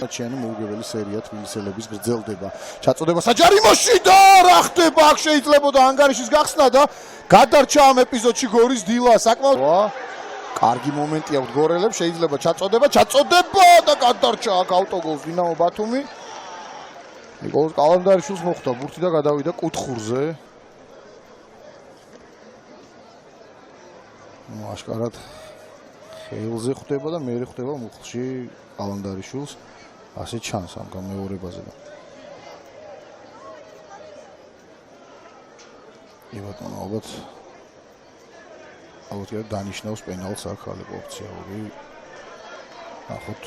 ჩიანი მოუგებელი სერია თბილისელების გრძელდება. ჩაწოდება საჯარიმოში და რა ხდება? აქ შეიძლებოდა ანგარიშის გახსნა და გადარჩა ამ ეპიზოდში გორის დილა. საკმაოდ კარგი მომენტია მდგორელებს, შეიძლება ჩაწოდება და გადარჩა აქ ავტოგოლს დინამო ბათუმი. ნიკოლოზ კალანდარიშვილს მოხვდა ბურთი და გადავიდა კუთხურზე. აშკარად ხელზე ხვდება და მერე ხვდება მუხლში კალანდარიშვილს. ასე ჩანს ამ გამეორებაზე და იბატონო ალბათ დანიშნავს პენალს აქ ალეკო ოფიციალური ნახოთ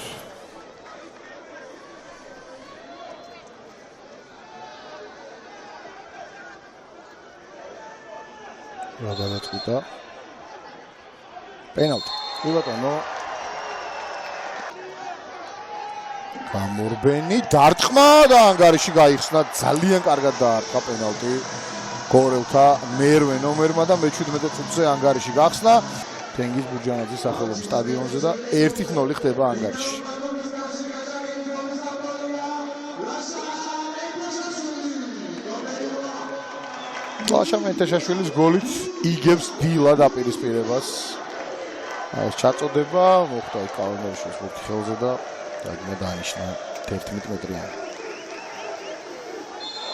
რა გადაწყვიტა პენალტი იბატონო გამორბენი დარტყმა და ანგარიში გაიხსნა ძალიან კარგად დაარტყა პენალტი გორელთა მერვე ნომერმა და მე-17 წუთზე ანგარიში გახსნა თენგიზ ბურჯანაძის სახელობის სტადიონზე და 1-0 ხდება ანგარიში ლაშა მეთეშაშვილის გოლით იგებს დილა დაპირისპირებას ეს ჩაწოდება მოხდა კალანდარიშვილის ბურთი ხელზე და დაგმა დანიშნა 11 მეტრიანი.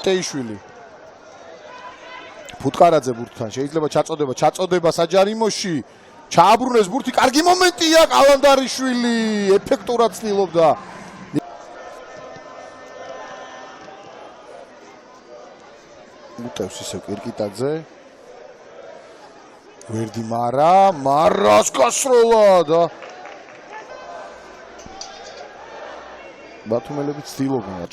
ტეიშვილი. ფუტკარაძე ბურთთან შეიძლება ჩაწოდება საჯარიმოში. ჩააბრუნეს ბურთი, კარგი მომენტია კალანდარიშვილი, ეფექტურად ცდილობდა. უტევს ისე კირკიტაძე. ვერდი მარას გასროლა და ბათუმელები ცდილობენ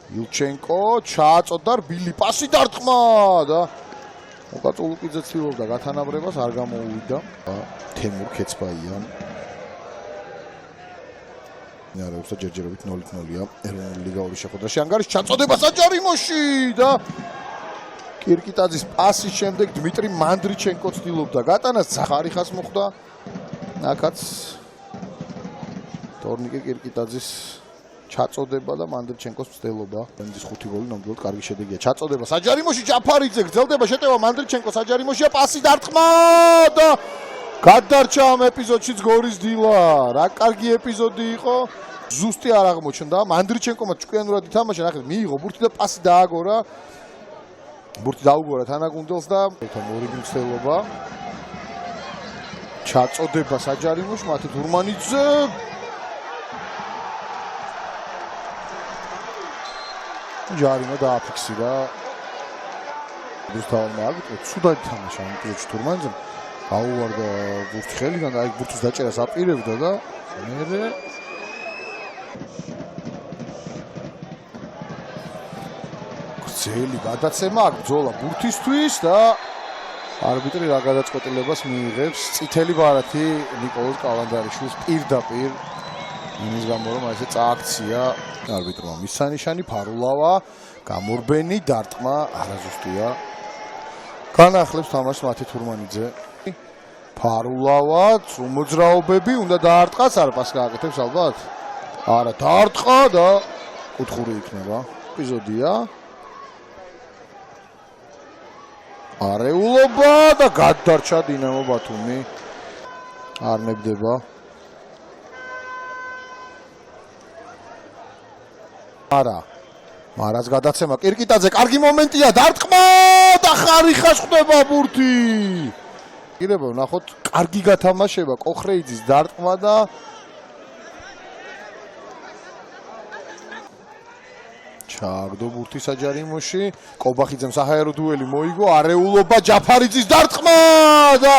ილჩენკო ჩააწოდა რბილი პასი დარტყმა და მოკაწულუკიძე ცდილობდა გათანაბრებას არ გამოუვიდა თემურ ქეცბაია ნარევსა ჯერჯერობით 0-0-ია ეროვნული ლიგა 2 შეხვედრაში ანგარიშ ჩაწოდება საჯარიმოში და კირკიტაძის პასის შემდეგ დმიტრი მანდრიჩენკო ცდილობდა გატანას ხარიხას მოხვდა აქაც თორნიკე კირკიტაძის ჩაწოდება და მანდრიჩენკოს მცდელობა. ენდის 5 გოლი ნამდვილად კარგი შედეგია. ჩაწოდება საჯარიმოში ჯაფარიძე გრძელდება შეტევა მანდრიჩენკოს საჯარიმოშია პასი დარტყმა და გადარჩა ამ ეპიზოდშიც გორის დილა. რა კარგი ეპიზოდი იყო. ზუსტი არ აღმოჩნდა. მანდრიჩენკომა ჭკვიანურად ითამაშა, ნახეთ, მიიღო ბურთი და პასი დააგორა. ბურთი დაუგორა თანაგუნდელს და ორი მცდელობა. ჩაწოდება საჯარიმოში მათი თურმანიძე ჯარიმა დააფიქსირა. რუსთავმა აგიტყო, ცუდად თამაშა ამ პერიოდში თურმანიძემ. აუვარდა ბურთი ხელიდან და აი ბურთის დაჭერას აპირებდა და მერე გრძელი გადაცემა აქ ბრძოლა ბურთისთვის და არბიტრი რა გადაწყვეტილებას მიიღებს. წითელი ბარათი ნიკოლოზ კალანდარიშვილს პირდაპირ იმის გამო რომ ესე წააქცია არბიტრმა მისანიშანი ფარულავა გამორბენი დარტყმა არაზუსტია განახლებს თამაშს მათი თურმანიძე ფარულავა მოძრაობები უნდა დაარტყას არა პასს გააკეთებს ალბათ არა დაარტყა და კუთხური იქნება ეპიზოდია არეულობა და გადარჩა დინამო ბათუმი არ ნებდება მარას გადაცემა კირკიტაძე კარგი მომენტია დარტყმა და ხარიხას ხვდება ბურთი კიდევ ნახოთ კარგი გათამაშება კოხრეიძის დარტყმა და ჩააგდო ბურთი საჯარიმოში კობახიძემ საჰაერო დუელი მოიგო არეულობა ჯაფარიძის დარტყმა და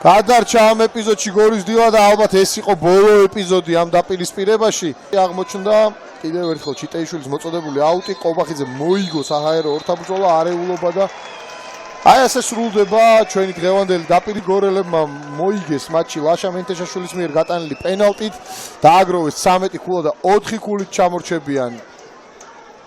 გადარჩა ამ ეპიზოდში გორის დილა და ალბათ ეს იყო ბოლო ეპიზოდი ამ დაპირისპირებაში აღმოჩნდა კიდევ ერთხელ ჩიტეიშვილის მოწოდებული აუტი კობახიძე მოიგო საჰაერო ორთაბრძოლა არეულობა და აი ასე სრულდება ჩვენი დღევანდელი დაპირი გორელებმა მოიგეს მატჩი ლაშა მენთეშაშვილის მიერ გატანილი პენალტით დააგროვეს 13 ქულა და 4 ქულით ჩამორჩებიან